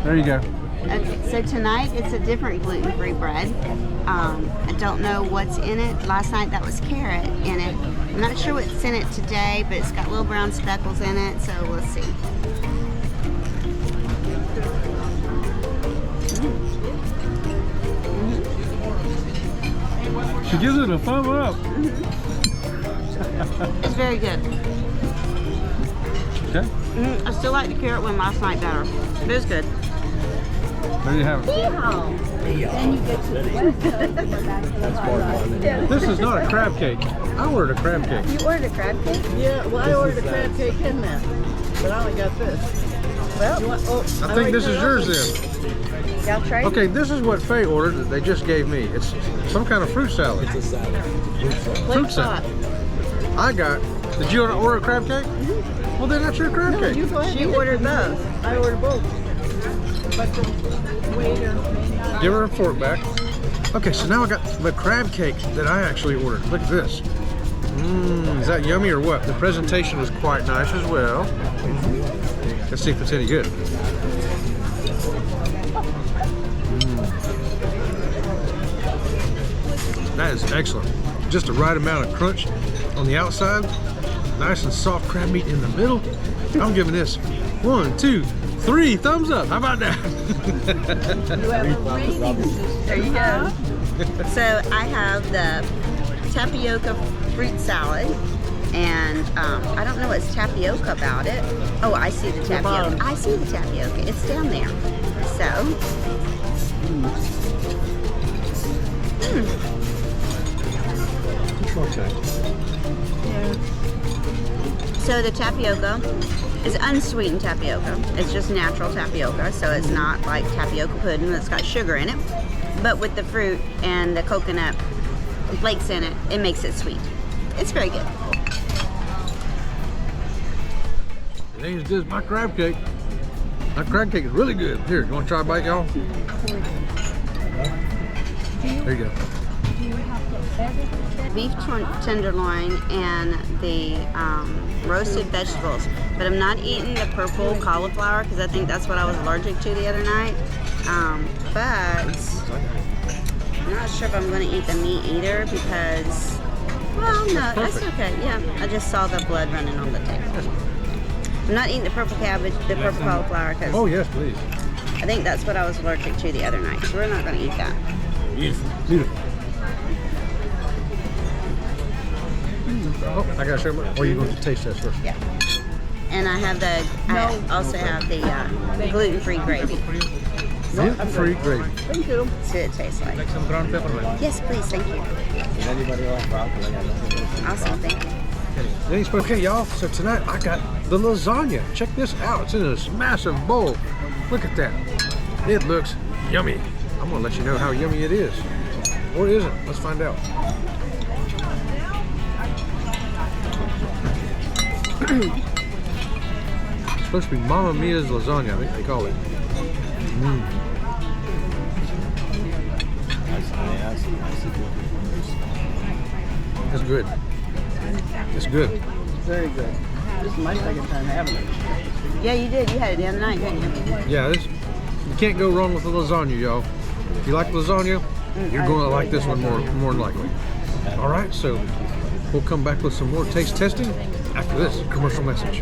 There you go. Okay, so tonight it's a different gluten-free bread. I don't know what's in it. Last night that was carrot in it. I'm not sure what's in it today, but it's got little brown speckles in it, so we'll see. She gives it a thumb up. It's very good. Okay. I still like the carrot one last night better. It is good. There you have it. This is not a crab cake. I ordered a crab cake. You ordered a crab cake? Yeah, well, I ordered a crab cake in that, but I only got this. Well, I think this is yours then. Y'all try it? Okay, this is what Faye ordered that they just gave me. It's some kind of fruit salad. It's a salad. Fruit salad. I got. Did you order a crab cake? Well, then that's your crab cake. You go ahead. She ordered both. I ordered both. But the waiter. Give her a fork back. Okay, so now I got the crab cake that I actually ordered. Look at this. Is that yummy or what? The presentation is quite nice as well. Let's see if it's any good. That is excellent. Just the right amount of crunch on the outside. Nice and soft crab meat in the middle. I'm giving this 1, 2, 3 thumbs up. How about that? There you go. So I have the tapioca fruit salad, and I don't know what's tapioca about it. Oh, I see the tapioca. I see the tapioca. It's down there. So. Yeah. So the tapioca is unsweetened tapioca. It's just natural tapioca, so it's not like tapioca pudding that's got sugar in it. But with the fruit and the coconut flakes in it, it makes it sweet. It's very good. It ain't as good as my crab cake. My crab cake is really good. Here, you want to try a bite, y'all? There you go. Beef tenderloin and the roasted vegetables, but I'm not eating the purple cauliflower because I think that's what I was allergic to the other night. But I'm not sure if I'm going to eat the meat either because, well, no, that's okay. Yeah, I just saw the blood running on the table. I'm not eating the purple cabbage, the purple cauliflower because Oh yes, please. I think that's what I was allergic to the other night. So we're not going to eat that. Beautiful, beautiful. Oh, I gotta show you. Or you going to taste that first? Yeah. And I have the. I also have the gluten-free gravy. Gluten-free gravy. Thank you. See what it tastes like. Like some ground pepper. Yes, please. Thank you. Does anybody like broccoli? Awesome. Thank you. Okay, y'all. So tonight I got the lasagna. Check this out. It's in this massive bowl. Look at that. It looks yummy. I'm gonna let you know how yummy it is. Or is it? Let's find out. It's supposed to be Mamma Mia's lasagna, I think they call it. It's good. It's good. Very good. This is my second time having it. Yeah, you did. You had it the other night, didn't you? Yeah, you can't go wrong with the lasagna, y'all. If you like lasagna, you're going to like this one more than likely. All right, so we'll come back with some more taste testing after this commercial message.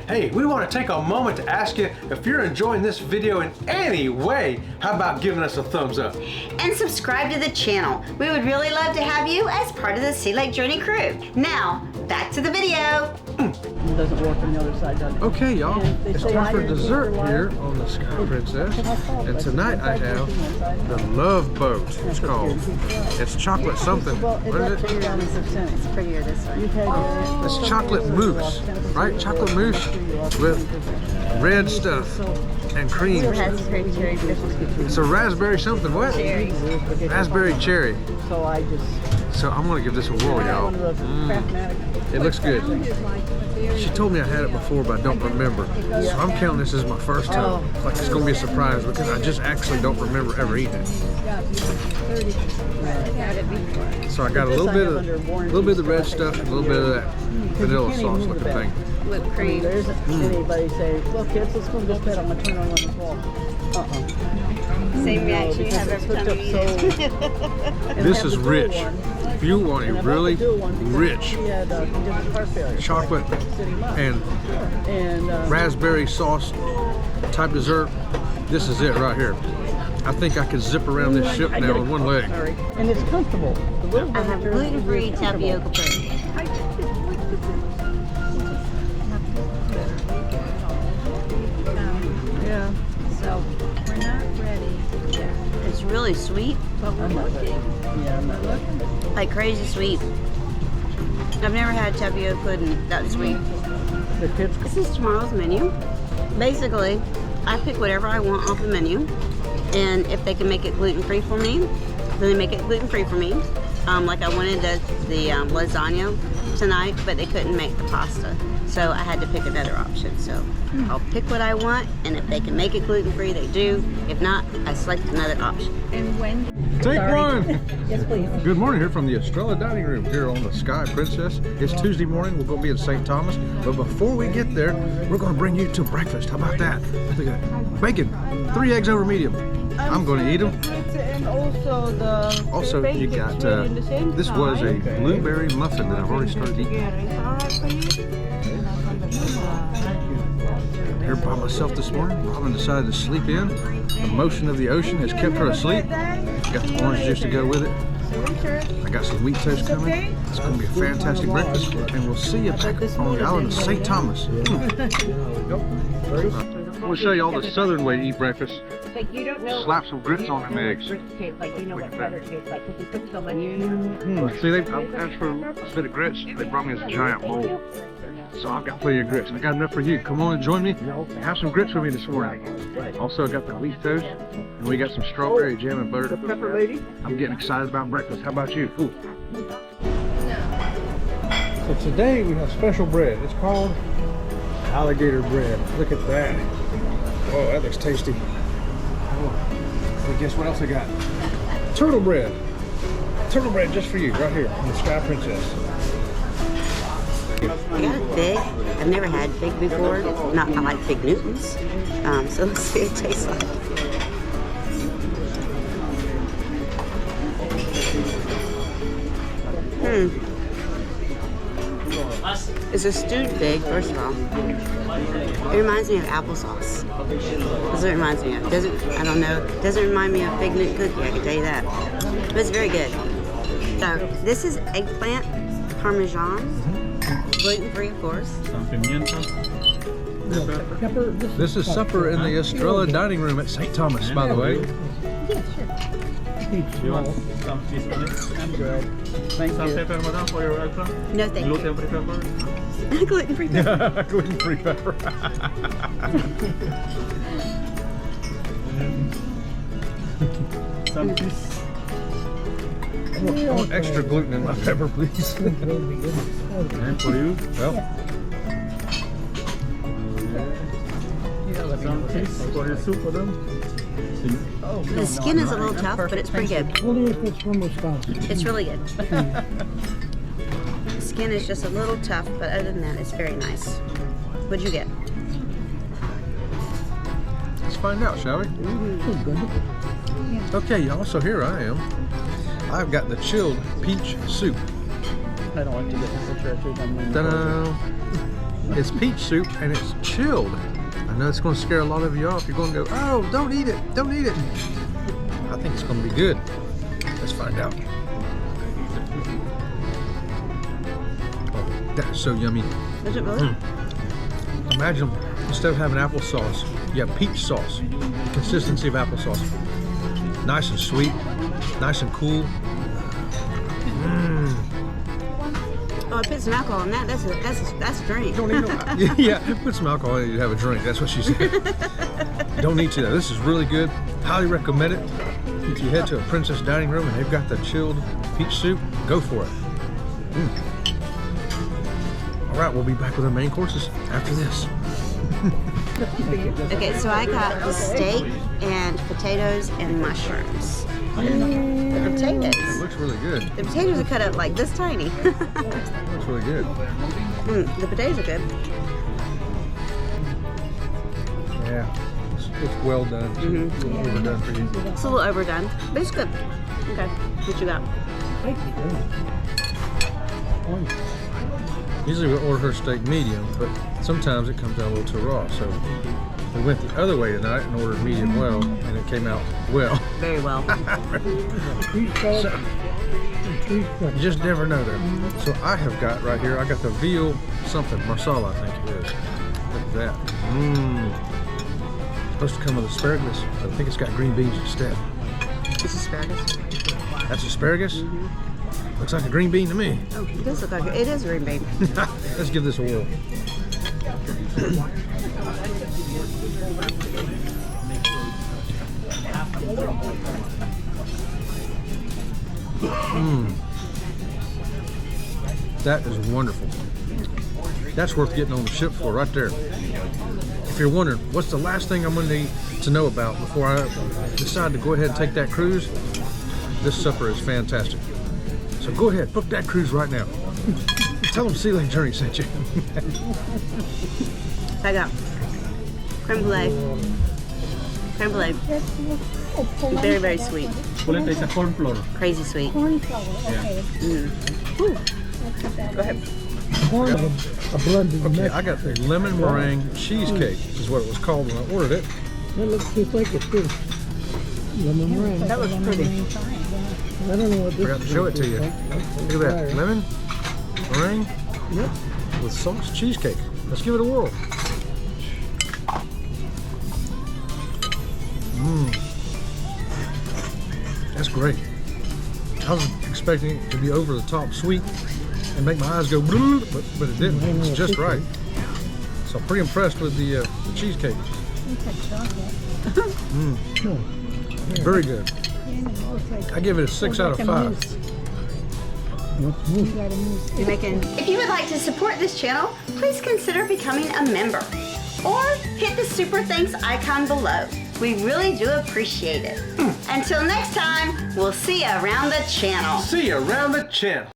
Hey, we want to take a moment to ask you if you're enjoying this video in any way, how about giving us a thumbs up? And subscribe to the channel. We would really love to have you as part of the Sea Lake Journey crew. Now, back to the video. It doesn't work on the other side, does it? Okay, y'all, it's time for dessert here on the Sky Princess. And tonight I have the Love Boat, it's called. It's chocolate something. What is it? It's prettier this way. It's chocolate mousse, right? Chocolate mousse with red stuff and cream. Raspberry cherry biscuits. It's a raspberry something, what? Cherry. Raspberry cherry. So I just. So I'm gonna give this a whirl, y'all. It looks good. She told me I had it before, but I don't remember. So I'm counting this as my first time. Like it's gonna be a surprise because I just actually don't remember ever eating it. So I got a little bit of the red stuff and a little bit of that vanilla sauce looking thing. whipped I mean, cream. there isn't anybody saying, well, kids, let's go get that. I'm going to turn on the wall. Same reaction you have every time you eat it. This is rich. If you want a really rich chocolate and raspberry sauce type dessert, this is it right here. I think I could zip around this ship now with one leg. And it's comfortable. I have gluten-free tapioca pudding. Yeah. So we're not ready yet. It's really sweet, But we're looking. Yeah, I'm not looking. like crazy sweet. I've never had tapioca pudding that sweet. The kids This is tomorrow's menu. Basically, I pick whatever I want off the menu, and if they can make it gluten-free for me, then they make it gluten-free for me. Like I wanted the lasagna tonight, but they couldn't make the pasta, so I had to pick another option. So I'll pick what I want, and if they can make it gluten-free, they do. If not, I select another option. And when? Take one! Yes, please. Good morning here from the Estrella Dining Room here on the Sky Princess. It's Tuesday morning. We're going to be in St. Thomas. But before we get there, we're going to bring you to breakfast. How about that? Look at that. Bacon. 3 eggs over medium. I'm going to eat them. And also the Also, you got, this was a blueberry muffin that I've already started eating. Here by myself this morning. Robin decided to sleep in. The motion of the ocean has kept her asleep. Got the orange juice to go with it. I got some wheat toast coming. It's going to be a fantastic breakfast. And we'll see you back on the island of St. Thomas. I'm going to show you all the southern way to eat breakfast. Like you don't know. Slap some grits on them eggs. Grits taste like, you know what butter tastes like because we put so much in. See, I asked for a bit of grits. They brought me this giant bowl. So I've got plenty of grits. And I got enough for you. Come on and join me. Have some grits with me this morning. Also, I got the wheat toast. And we got some strawberry jam and butter. pepper lady. I'm getting excited about breakfast. How about you? Ooh. So today we have special bread. It's called alligator bread. Look at that. Oh, that looks tasty. Oh. So guess what else I got? Turtle bread. Turtle bread just for you, right here in the Sky Princess. I got a fig. I've never had fig before. Not I like fig Newtons. So let's see what it tastes like. It's a stewed fig, first of all. It reminds me of applesauce. That's what it reminds me of. I don't know. It doesn't remind me of fig Newton cookie, I can tell you that. But it's very good. So this is eggplant parmesan. Gluten-free, of course. This is supper in the Estrella Dining Room at St. Thomas, by the way. You want some cheese on it? I'm good. Thank Some you. pepper, madam, for your welcome? No, thank you. Gluten-free pepper? Gluten-free pepper. Gluten-free pepper. Some cheese. I want extra gluten in my pepper, please. And for you? Well, Some cheese for your soup, madam? The skin is a little tough, but it's pretty good. It's really good. The skin is just a little tough, but other than that, it's very nice. What'd you get? let's find out, shall we? Okay, y'all, so here I am. I've got the chilled peach soup. I don't like to get infiltrated. Ta-da! It's peach soup and it's chilled. I know it's going to scare a lot of you off. You're going to go, oh, don't eat it, don't eat it. I think it's going to be good. Let's find out. Oh, that's so yummy. Is it really? Imagine instead of having applesauce, you have peach sauce. The consistency of applesauce. Nice and sweet, nice and cool. Oh, I put some alcohol in that. That's a drink. Don't need no, yeah, put some alcohol in it, you have a drink. That's what she said. Don't need to though. This is really good. Highly recommend it. If you head to a Princess Dining Room and they've got the chilled peach soup, go for it. All right, we'll be back with our main courses after this. Okay, so I got the steak and potatoes and mushrooms. The potatoes. It looks really good. The potatoes are cut up like this tiny. Looks really good. The potatoes are good. Yeah, it's well done. It's a little overdone for you. It's a little overdone, but it's good. Okay, what you got? Usually we order her steak medium, but sometimes it comes out a little too raw. So we went the other way tonight and ordered medium well, and it came out well. Very well. You just never know there. So I have got right here, I got the veal something, marsala I think it is. Look at that. Mmm. Supposed to come with asparagus, but I think it's got green beans instead. It's asparagus. That's asparagus? Looks like a green bean to me. Oh, it does look like it. It is green bean. Let's give this a whirl. That is wonderful. That's worth getting on the ship for right there. If you're wondering, what's the last thing I'm going to need to know about before I decide to go ahead and take that cruise? This supper is fantastic. So go ahead, book that cruise right now. Tell them Sea Lake Journey sent you. I got creme brulee. Creme brulee. Very, very sweet. Polenta is a corn flour. Crazy sweet. Cornflower, okay. Woo. Go ahead. Okay, I got the lemon meringue cheesecake, is what it was called when I ordered it. That looks just like it too. Lemon meringue. That looks pretty. I don't know what this Forgot to show it to you. Look at that, lemon meringue Yep. with sauce cheesecake. Let's give it a whirl. That's great. I was expecting it to be over the top sweet and make my eyes go blue, but it didn't. It's just right. So I'm pretty impressed with the cheesecake. Very good. I give it a 6 out of 5. You're making. If you would like to support this channel, please consider becoming a member. Or hit the super thanks icon below. We really do appreciate it. Until next time, we'll see you around the channel. See you around the channel.